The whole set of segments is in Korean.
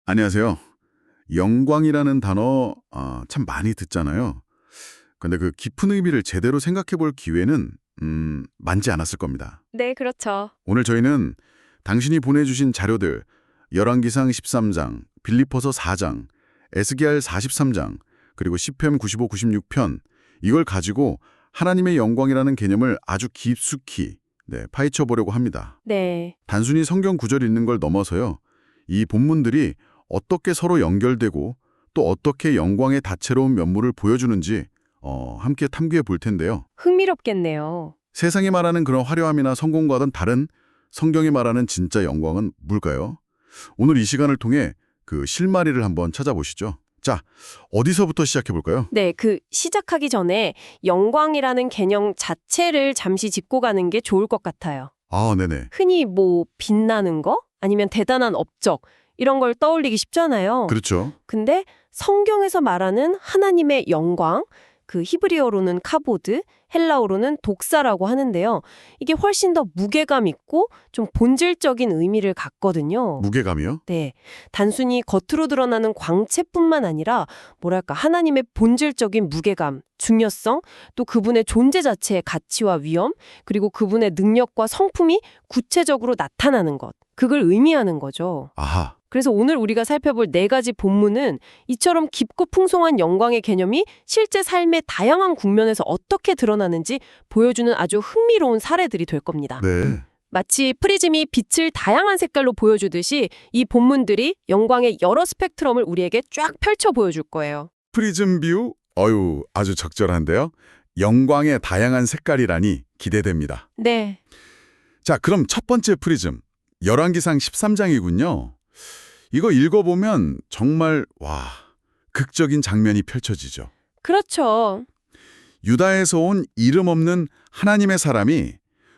안녕하세요. 영광이라는 단어 참 많이 듣잖아요. 근데 그 깊은 의미를 제대로 생각해 볼 기회는 많지 않았을 겁니다. 네, 그렇죠. 오늘 저희는 당신이 보내주신 자료들 열왕기상 13장, 빌립보서 4장, 에스겔 43장, 그리고 시편 95, 96편 이걸 가지고 하나님의 영광이라는 개념을 아주 깊숙이 파헤쳐 보려고 합니다. 네. 단순히 성경 구절 읽는 걸 넘어서요. 이 본문들이 어떻게 서로 연결되고 또 어떻게 영광의 다채로운 면모를 보여주는지 함께 탐구해 볼 텐데요. 흥미롭겠네요. 세상이 말하는 그런 화려함이나 성공과는 다른 성경이 말하는 진짜 영광은 뭘까요? 오늘 이 시간을 통해 그 실마리를 한번 찾아보시죠. 자, 어디서부터 시작해 볼까요? 네, 시작하기 전에 영광이라는 개념 자체를 잠시 짚고 가는 게 좋을 것 같아요. 네네. 흔히 빛나는 거? 아니면 대단한 업적? 이런 걸 떠올리기 쉽잖아요. 그렇죠. 근데 성경에서 말하는 하나님의 영광, 히브리어로는 카보드, 헬라어로는 독사라고 하는데요. 이게 훨씬 더 무게감 있고 좀 본질적인 의미를 갖거든요. 무게감이요? 네, 단순히 겉으로 드러나는 광채뿐만 아니라 뭐랄까 하나님의 본질적인 무게감, 중요성, 또 그분의 존재 자체의 가치와 위엄, 그리고 그분의 능력과 성품이 구체적으로 나타나는 것, 그걸 의미하는 거죠. 아하. 그래서 오늘 우리가 살펴볼 네 가지 본문은 이처럼 깊고 풍성한 영광의 개념이 실제 삶의 다양한 국면에서 어떻게 드러나는지 보여주는 아주 흥미로운 사례들이 될 겁니다. 네. 마치 프리즘이 빛을 다양한 색깔로 보여주듯이 이 본문들이 영광의 여러 스펙트럼을 우리에게 쫙 펼쳐 보여줄 거예요. 프리즘 뷰? 아주 적절한데요. 영광의 다양한 색깔이라니 기대됩니다. 네. 자, 그럼 첫 번째 프리즘. 열왕기상 13장이군요. 이거 읽어보면 정말 극적인 장면이 펼쳐지죠. 그렇죠. 유다에서 온 이름 없는 하나님의 사람이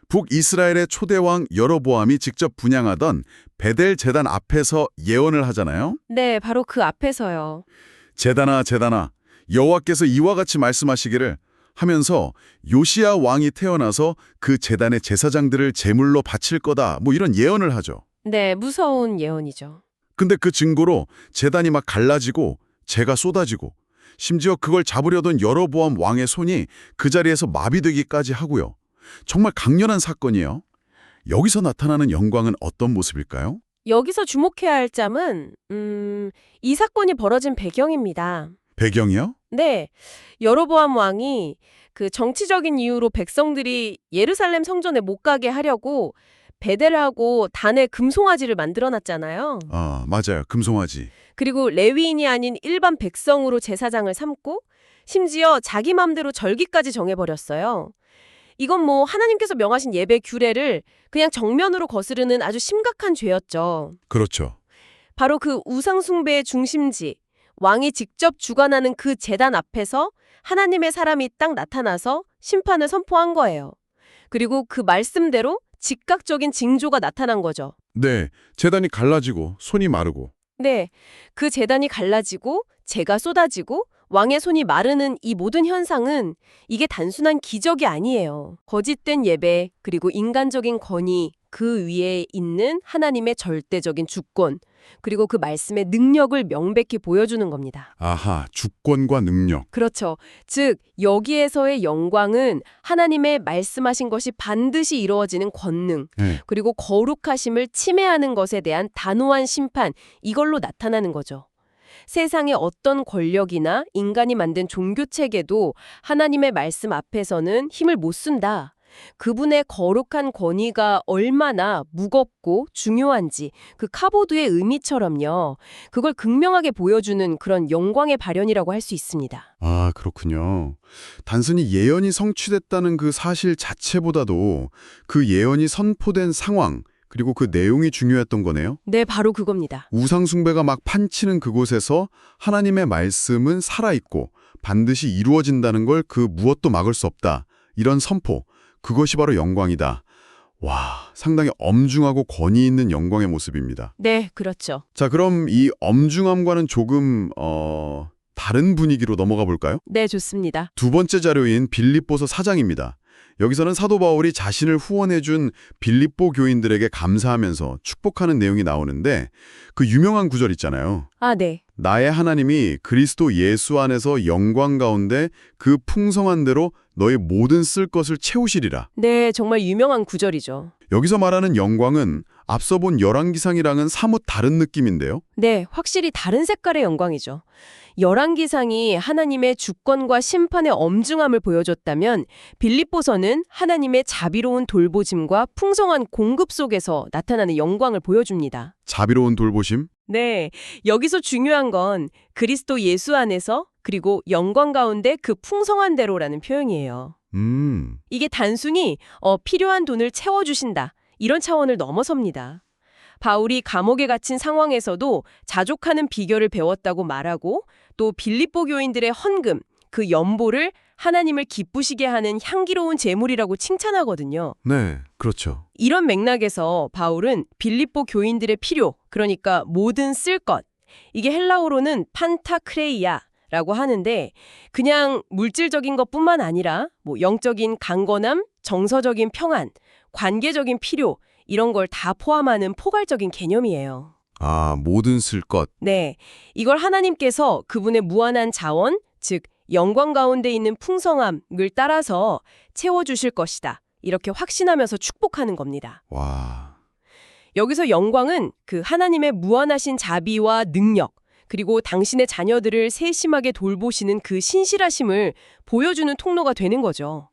북이스라엘의 초대왕 여로보암이 직접 분향하던 베델 제단 앞에서 예언을 하잖아요. 네, 바로 그 앞에서요. 제단아 제단아 여호와께서 이와 같이 말씀하시기를 하면서 요시야 왕이 태어나서 그 제단의 제사장들을 제물로 바칠 거다 이런 예언을 하죠. 네, 무서운 예언이죠. 근데 그 증거로 제단이 막 갈라지고 재가 쏟아지고 심지어 그걸 잡으려던 여로보암 왕의 손이 그 자리에서 마비되기까지 하고요. 정말 강렬한 사건이에요. 여기서 나타나는 영광은 어떤 모습일까요? 여기서 주목해야 할 점은 이 사건이 벌어진 배경입니다. 배경이요? 네, 여로보암 왕이 정치적인 이유로 백성들이 예루살렘 성전에 못 가게 하려고 베델하고 단의 금송아지를 만들어놨잖아요. 맞아요. 금송아지. 그리고 레위인이 아닌 일반 백성으로 제사장을 삼고 심지어 자기 맘대로 절기까지 정해버렸어요. 이건 하나님께서 명하신 예배 규례를 그냥 정면으로 거스르는 아주 심각한 죄였죠. 그렇죠. 바로 그 우상 숭배의 중심지, 왕이 직접 주관하는 그 제단 앞에서 하나님의 사람이 딱 나타나서 심판을 선포한 거예요. 그리고 그 말씀대로 즉각적인 징조가 나타난 거죠. 네, 제단이 갈라지고 손이 마르고. 네, 그 제단이 갈라지고 재가 쏟아지고 왕의 손이 마르는 이 모든 현상은 이게 단순한 기적이 아니에요. 거짓된 예배, 그리고 인간적인 권위, 그 위에 있는 하나님의 절대적인 주권, 그리고 그 말씀의 능력을 명백히 보여주는 겁니다. 아하, 주권과 능력. 그렇죠. 즉, 여기에서의 영광은 하나님의 말씀하신 것이 반드시 이루어지는 권능, 네. 그리고 거룩하심을 침해하는 것에 대한 단호한 심판, 이걸로 나타나는 거죠. 세상의 어떤 권력이나 인간이 만든 종교체계도 하나님의 말씀 앞에서는 힘을 못 쓴다. 그분의 거룩한 권위가 얼마나 무겁고 중요한지 그 카보드의 의미처럼요. 그걸 극명하게 보여주는 그런 영광의 발현이라고 할 수 있습니다. 그렇군요. 단순히 예언이 성취됐다는 그 사실 자체보다도 그 예언이 선포된 상황, 그리고 그 내용이 중요했던 거네요. 네, 바로 그겁니다. 우상숭배가 막 판치는 그곳에서 하나님의 말씀은 살아있고 반드시 이루어진다는 걸 그 무엇도 막을 수 없다. 이런 선포, 그것이 바로 영광이다. 상당히 엄중하고 권위 있는 영광의 모습입니다. 네, 그렇죠. 자, 그럼 이 엄중함과는 조금 다른 분위기로 넘어가 볼까요? 네, 좋습니다. 두 번째 자료인 빌립보서 4장입니다. 여기서는 사도 바울이 자신을 후원해준 빌립보 교인들에게 감사하면서 축복하는 내용이 나오는데 그 유명한 구절 있잖아요. 아, 네. 나의 하나님이 그리스도 예수 안에서 영광 가운데 그 풍성한 대로 너의 모든 쓸 것을 채우시리라. 네, 정말 유명한 구절이죠. 여기서 말하는 영광은 앞서 본 열왕기상이랑은 사뭇 다른 느낌인데요. 네, 확실히 다른 색깔의 영광이죠. 열왕기상이 하나님의 주권과 심판의 엄중함을 보여줬다면 빌립보서는 하나님의 자비로운 돌보심과 풍성한 공급 속에서 나타나는 영광을 보여줍니다. 자비로운 돌보심? 네, 여기서 중요한 건 그리스도 예수 안에서 그리고 영광 가운데 그 풍성한 대로라는 표현이에요. 이게 단순히 필요한 돈을 채워주신다 이런 차원을 넘어섭니다. 바울이 감옥에 갇힌 상황에서도 자족하는 비결을 배웠다고 말하고 또 빌립보 교인들의 헌금, 그 연보를 하나님을 기쁘시게 하는 향기로운 제물이라고 칭찬하거든요. 네, 그렇죠. 이런 맥락에서 바울은 빌립보 교인들의 필요, 그러니까 모든 쓸 것, 이게 헬라어로는 판타크레이아라고 하는데 그냥 물질적인 것뿐만 아니라 영적인 강건함, 정서적인 평안, 관계적인 필요 이런 걸 다 포함하는 포괄적인 개념이에요. 아, 모든 쓸 것. 네, 이걸 하나님께서 그분의 무한한 자원, 즉 영광 가운데 있는 풍성함을 따라서 채워주실 것이다. 이렇게 확신하면서 축복하는 겁니다. 와, 여기서 영광은 그 하나님의 무한하신 자비와 능력, 그리고 당신의 자녀들을 세심하게 돌보시는 그 신실하심을 보여주는 통로가 되는 거죠.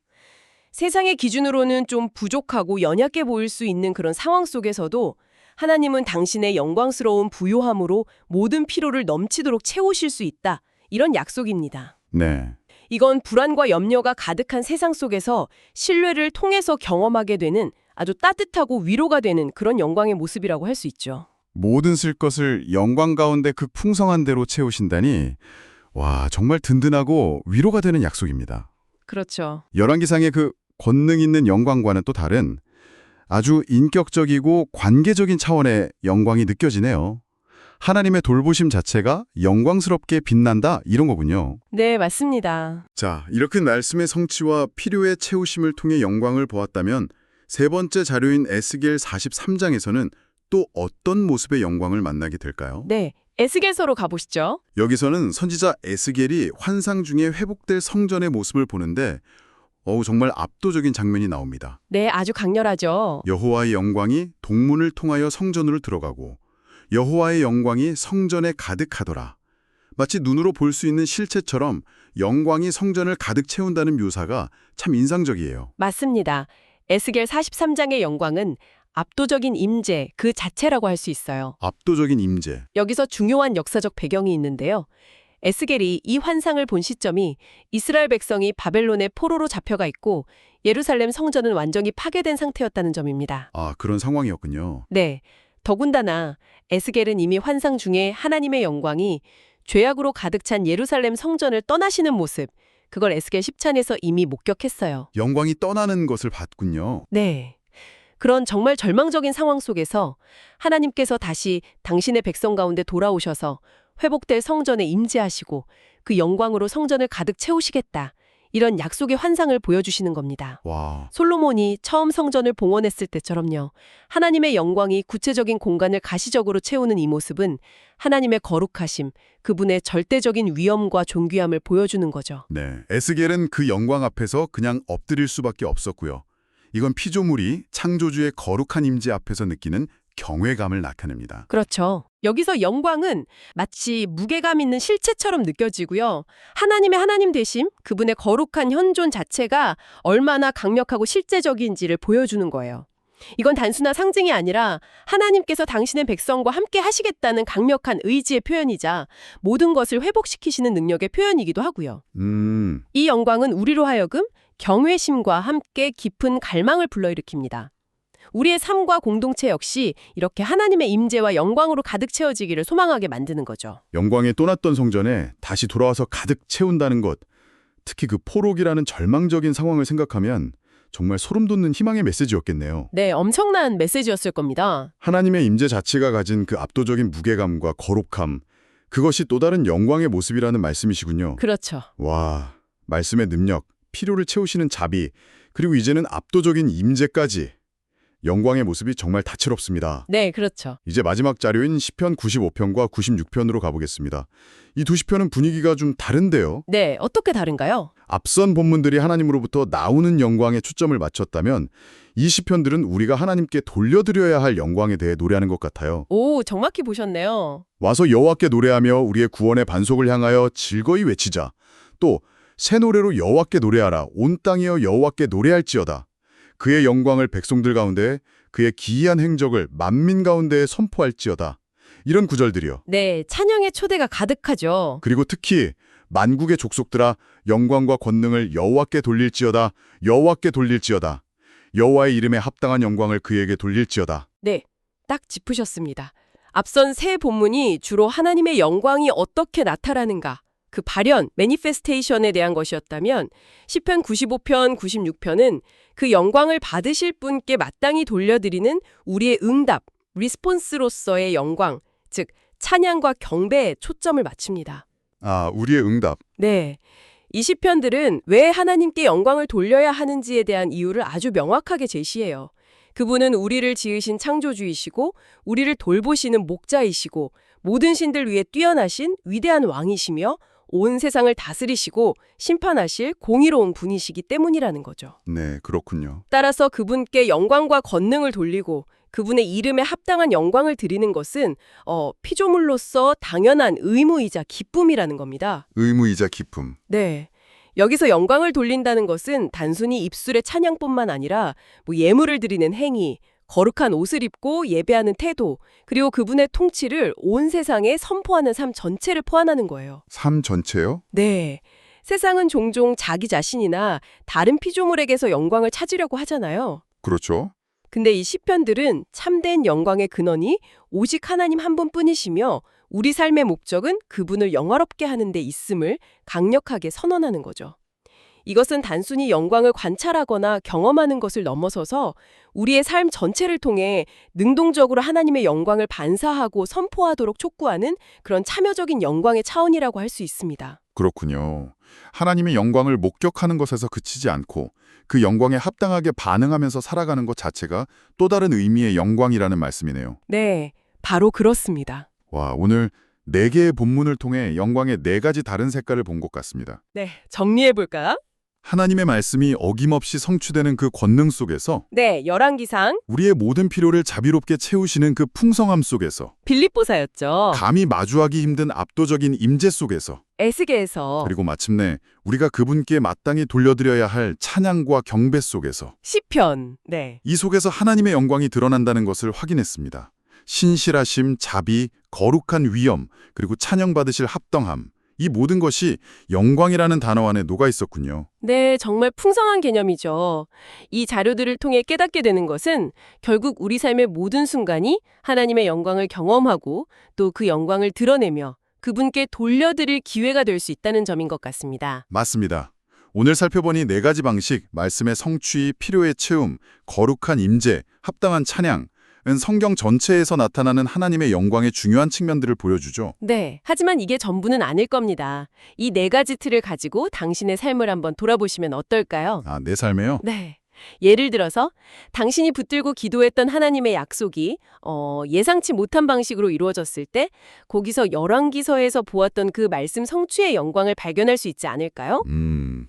세상의 기준으로는 좀 부족하고 연약해 보일 수 있는 그런 상황 속에서도 하나님은 당신의 영광스러운 부요함으로 모든 필요를 넘치도록 채우실 수 있다. 이런 약속입니다. 네. 이건 불안과 염려가 가득한 세상 속에서 신뢰를 통해서 경험하게 되는 아주 따뜻하고 위로가 되는 그런 영광의 모습이라고 할 수 있죠. 모든 쓸 것을 영광 가운데 그 풍성한 대로 채우신다니 와, 정말 든든하고 위로가 되는 약속입니다. 그렇죠. 열왕기상의 그 권능 있는 영광과는 또 다른 아주 인격적이고 관계적인 차원의 영광이 느껴지네요. 하나님의 돌보심 자체가 영광스럽게 빛난다 이런 거군요. 네, 맞습니다. 자, 이렇게 말씀의 성취와 필요의 채우심을 통해 영광을 보았다면 세 번째 자료인 에스겔 43장에서는 또 어떤 모습의 영광을 만나게 될까요? 네, 에스겔서로 가보시죠. 여기서는 선지자 에스겔이 환상 중에 회복될 성전의 모습을 보는데 정말 압도적인 장면이 나옵니다. 네, 아주 강렬하죠. 여호와의 영광이 동문을 통하여 성전으로 들어가고 여호와의 영광이 성전에 가득하더라. 마치 눈으로 볼 수 있는 실체처럼 영광이 성전을 가득 채운다는 묘사가 참 인상적이에요. 맞습니다. 에스겔 43장의 영광은 압도적인 임재 그 자체라고 할 수 있어요. 압도적인 임재. 여기서 중요한 역사적 배경이 있는데요. 에스겔이 이 환상을 본 시점이 이스라엘 백성이 바벨론의 포로로 잡혀가 있고 예루살렘 성전은 완전히 파괴된 상태였다는 점입니다. 아, 그런 상황이었군요. 네. 더군다나 에스겔은 이미 환상 중에 하나님의 영광이 죄악으로 가득 찬 예루살렘 성전을 떠나시는 모습, 그걸 에스겔 10장에서 이미 목격했어요. 영광이 떠나는 것을 봤군요. 네. 그런 정말 절망적인 상황 속에서 하나님께서 다시 당신의 백성 가운데 돌아오셔서 회복될 성전에 임재하시고 그 영광으로 성전을 가득 채우시겠다. 이런 약속의 환상을 보여주시는 겁니다. 와, 솔로몬이 처음 성전을 봉헌했을 때처럼요. 하나님의 영광이 구체적인 공간을 가시적으로 채우는 이 모습은 하나님의 거룩하심, 그분의 절대적인 위엄과 존귀함을 보여주는 거죠. 네. 에스겔은 그 영광 앞에서 그냥 엎드릴 수밖에 없었고요. 이건 피조물이 창조주의 거룩한 임재 앞에서 느끼는 경외감을 나타냅니다. 그렇죠. 여기서 영광은 마치 무게감 있는 실체처럼 느껴지고요. 하나님의 하나님 되심, 그분의 거룩한 현존 자체가 얼마나 강력하고 실제적인지를 보여주는 거예요. 이건 단순한 상징이 아니라 하나님께서 당신의 백성과 함께 하시겠다는 강력한 의지의 표현이자 모든 것을 회복시키시는 능력의 표현이기도 하고요. 이 영광은 우리로 하여금 경외심과 함께 깊은 갈망을 불러일으킵니다. 우리의 삶과 공동체 역시 이렇게 하나님의 임재와 영광으로 가득 채워지기를 소망하게 만드는 거죠. 영광에 떠났던 성전에 다시 돌아와서 가득 채운다는 것, 특히 그 포로기라는 절망적인 상황을 생각하면 정말 소름 돋는 희망의 메시지였겠네요. 네, 엄청난 메시지였을 겁니다. 하나님의 임재 자체가 가진 그 압도적인 무게감과 거룩함, 그것이 또 다른 영광의 모습이라는 말씀이시군요. 그렇죠. 와, 말씀의 능력, 필요를 채우시는 자비, 그리고 이제는 압도적인 임재까지. 영광의 모습이 정말 다채롭습니다. 네, 그렇죠. 이제 마지막 자료인 시편 95편과 96편으로 가보겠습니다. 이 두 시편은 분위기가 좀 다른데요. 네, 어떻게 다른가요? 앞선 본문들이 하나님으로부터 나오는 영광에 초점을 맞췄다면 이 시편들은 우리가 하나님께 돌려드려야 할 영광에 대해 노래하는 것 같아요. 오, 정확히 보셨네요. 와서 여호와께 노래하며 우리의 구원의 반석을 향하여 즐거이 외치자. 또 새 노래로 여호와께 노래하라. 온 땅이여 여호와께 노래할지어다. 그의 영광을 백성들 가운데, 그의 기이한 행적을 만민 가운데 선포할지어다. 이런 구절들이요. 네, 찬양의 초대가 가득하죠. 그리고 특히 만국의 족속들아 영광과 권능을 여호와께 돌릴지어다. 여호와께 돌릴지어다. 여호와의 이름에 합당한 영광을 그에게 돌릴지어다. 네, 딱 짚으셨습니다. 앞선 세 본문이 주로 하나님의 영광이 어떻게 나타나는가, 그 발현, 매니페스테이션에 대한 것이었다면 시편 95편, 96편은 그 영광을 받으실 분께 마땅히 돌려드리는 우리의 응답, 리스폰스로서의 영광, 즉 찬양과 경배에 초점을 맞춥니다. 아, 우리의 응답. 네, 이 시편들은 왜 하나님께 영광을 돌려야 하는지에 대한 이유를 아주 명확하게 제시해요. 그분은 우리를 지으신 창조주이시고 우리를 돌보시는 목자이시고 모든 신들 위에 뛰어나신 위대한 왕이시며 온 세상을 다스리시고 심판하실 공의로운 분이시기 때문이라는 거죠. 네, 그렇군요. 따라서 그분께 영광과 권능을 돌리고 그분의 이름에 합당한 영광을 드리는 것은 피조물로서 당연한 의무이자 기쁨이라는 겁니다. 의무이자 기쁨. 네. 여기서 영광을 돌린다는 것은 단순히 입술의 찬양뿐만 아니라 예물을 드리는 행위, 거룩한 옷을 입고 예배하는 태도, 그리고 그분의 통치를 온 세상에 선포하는 삶 전체를 포함하는 거예요. 삶 전체요? 네. 세상은 종종 자기 자신이나 다른 피조물에게서 영광을 찾으려고 하잖아요. 그렇죠. 근데 이 시편들은 참된 영광의 근원이 오직 하나님 한 분뿐이시며 우리 삶의 목적은 그분을 영화롭게 하는 데 있음을 강력하게 선언하는 거죠. 이것은 단순히 영광을 관찰하거나 경험하는 것을 넘어서서 우리의 삶 전체를 통해 능동적으로 하나님의 영광을 반사하고 선포하도록 촉구하는 그런 참여적인 영광의 차원이라고 할 수 있습니다. 그렇군요. 하나님의 영광을 목격하는 것에서 그치지 않고 그 영광에 합당하게 반응하면서 살아가는 것 자체가 또 다른 의미의 영광이라는 말씀이네요. 네, 바로 그렇습니다. 와, 오늘 4개의 본문을 통해 영광의 4가지 다른 색깔을 본 것 같습니다. 네, 정리해볼까요? 하나님의 말씀이 어김없이 성취되는 그 권능 속에서, 네, 열왕기상, 우리의 모든 필요를 자비롭게 채우시는 그 풍성함 속에서, 빌립보사였죠. 감히 마주하기 힘든 압도적인 임재 속에서, 에스겔에서, 그리고 마침내 우리가 그분께 마땅히 돌려드려야 할 찬양과 경배 속에서, 시편, 네. 이 속에서 하나님의 영광이 드러난다는 것을 확인했습니다. 신실하심, 자비, 거룩한 위엄, 그리고 찬양받으실 합당함, 이 모든 것이 영광이라는 단어 안에 녹아 있었군요. 네, 정말 풍성한 개념이죠. 이 자료들을 통해 깨닫게 되는 것은 결국 우리 삶의 모든 순간이 하나님의 영광을 경험하고 또 그 영광을 드러내며 그분께 돌려드릴 기회가 될 수 있다는 점인 것 같습니다. 맞습니다. 오늘 살펴보니 4가지 방식, 말씀의 성취, 필요의 채움, 거룩한 임재, 합당한 찬양, 은 성경 전체에서 나타나는 하나님의 영광의 중요한 측면들을 보여주죠. 네, 하지만 이게 전부는 아닐 겁니다. 이 4가지 틀을 가지고 당신의 삶을 한번 돌아보시면 어떨까요? 아, 내 삶에요? 네. 예를 들어서 당신이 붙들고 기도했던 하나님의 약속이 예상치 못한 방식으로 이루어졌을 때 거기서 열왕기서에서 보았던 그 말씀 성취의 영광을 발견할 수 있지 않을까요?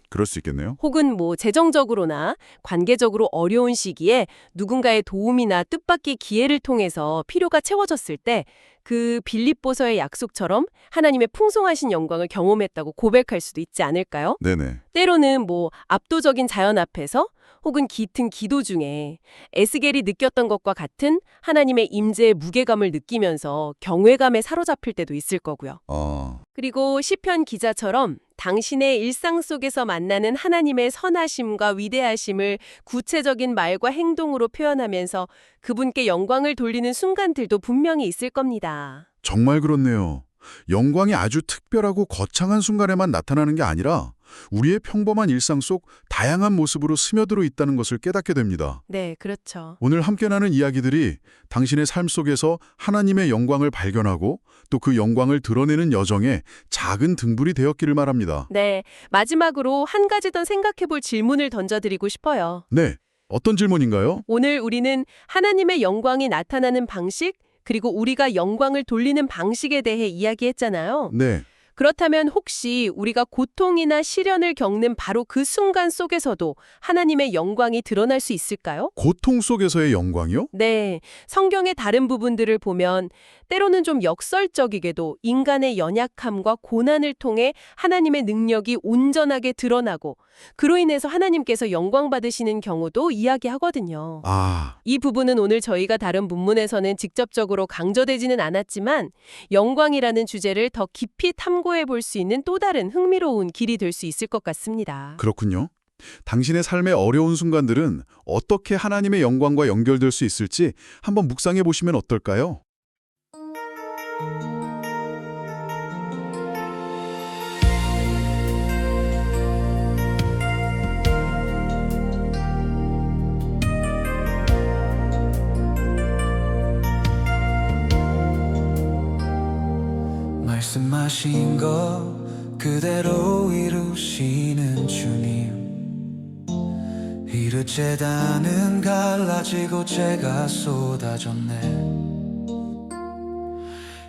그럴 수 있겠네요. 혹은 재정적으로나 관계적으로 어려운 시기에 누군가의 도움이나 뜻밖의 기회를 통해서 필요가 채워졌을 때 그 빌립보서의 약속처럼 하나님의 풍성하신 영광을 경험했다고 고백할 수도 있지 않을까요? 네네. 때로는 압도적인 자연 앞에서 혹은 깃튼 기도 중에 에스겔이 느꼈던 것과 같은 하나님의 임재의 무게감을 느끼면서 경외감에 사로잡힐 때도 있을 거고요. 그리고 시편 기자처럼 당신의 일상 속에서 만나는 하나님의 선하심과 위대하심을 구체적인 말과 행동으로 표현하면서 그분께 영광을 돌리는 순간들도 분명히 있을 겁니다. 정말 그렇네요. 영광이 아주 특별하고 거창한 순간에만 나타나는 게 아니라 우리의 평범한 일상 속 다양한 모습으로 스며들어 있다는 것을 깨닫게 됩니다. 네, 그렇죠. 오늘 함께 나눈 이야기들이 당신의 삶 속에서 하나님의 영광을 발견하고 또 그 영광을 드러내는 여정에 작은 등불이 되었기를 바랍니다. 네, 마지막으로 한 가지 더 생각해 볼 질문을 던져드리고 싶어요. 네, 어떤 질문인가요? 오늘 우리는 하나님의 영광이 나타나는 방식, 그리고 우리가 영광을 돌리는 방식에 대해 이야기했잖아요. 네, 그렇다면 혹시 우리가 고통이나 시련을 겪는 바로 그 순간 속에서도 하나님의 영광이 드러날 수 있을까요? 고통 속에서의 영광이요? 네, 성경의 다른 부분들을 보면 때로는 좀 역설적이게도 인간의 연약함과 고난을 통해 하나님의 능력이 온전하게 드러나고 그로 인해서 하나님께서 영광 받으시는 경우도 이야기하거든요. 아, 이 부분은 오늘 저희가 다룬 본문에서는 직접적으로 강조되지는 않았지만 영광이라는 주제를 더 깊이 탐구해 볼 수 있는 또 다른 흥미로운 길이 될 수 있을 것 같습니다. 그렇군요. 당신의 삶의 어려운 순간들은 어떻게 하나님의 영광과 연결될 수 있을지 한번 묵상해 보시면 어떨까요? 말씀하신 것 그대로 이루시는 주님, 이르 재단은 갈라지고 죄가 쏟아졌네.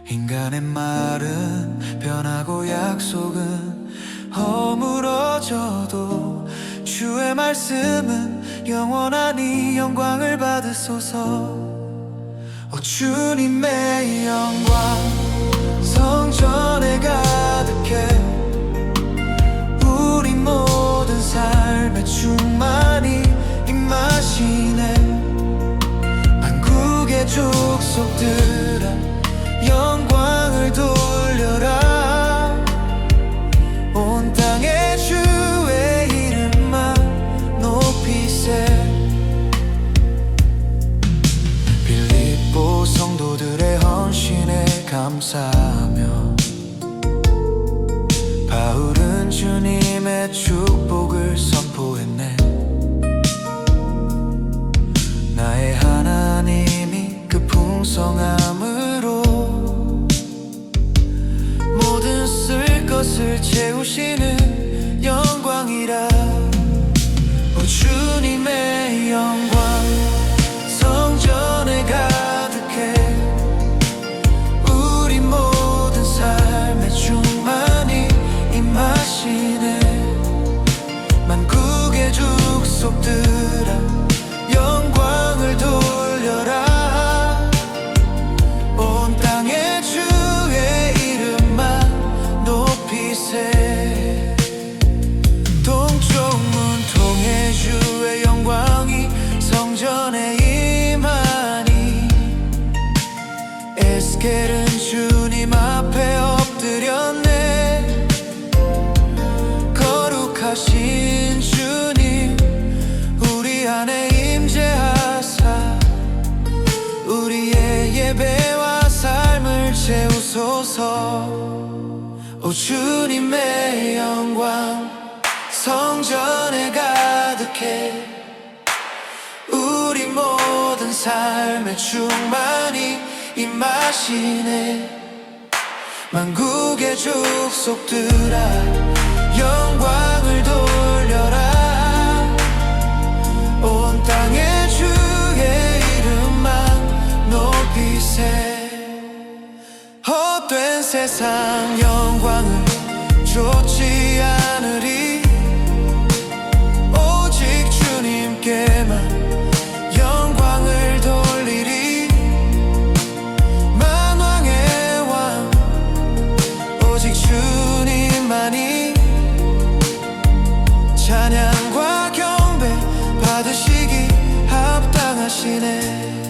인간의 말은 변하고 약속은 허물어져도 주의 말씀은 영원하니 영광을 받으소서. 주님의 영광 성전에 가득해 우리 모든 삶에 충만히 임하시네. 만국의 족속들아 영광을 돌려라. 온 땅에 주의 이름만 높이세. 빌립보 성도들의 헌신에 감사하며 바울은 주님의 축복을 선포했네. 나의 하나님이 그 풍성함으로 모든 쓸 것을 채우시는 영광이라. 주님의 영광 성전에 가득해 우리 모든 삶에 충만히 임하시네. 만국의 족속들아 영광을 돌려라. 온 땅에 주의 이름만 높이세. 동쪽 문통의 주의 영광이 성전에 임하니 에스겔은 주님 앞에 엎드렸네. 거룩하신 주님 우리 안에 임재하사 우리의 예배와 삶을 채우소서. 주님의 영광 성전에 가득해 우리 모든 삶에 충만히 임하시네. 만국의 족속들아 영광을 돌려라. 온 땅에 주의 이름만 높이세. 헛된 세상 영광을 좇지 않으리. 오직 주님께만 영광을 돌리리. 만왕의 왕 오직 주님만이 찬양과 경배 받으시기 합당하시네.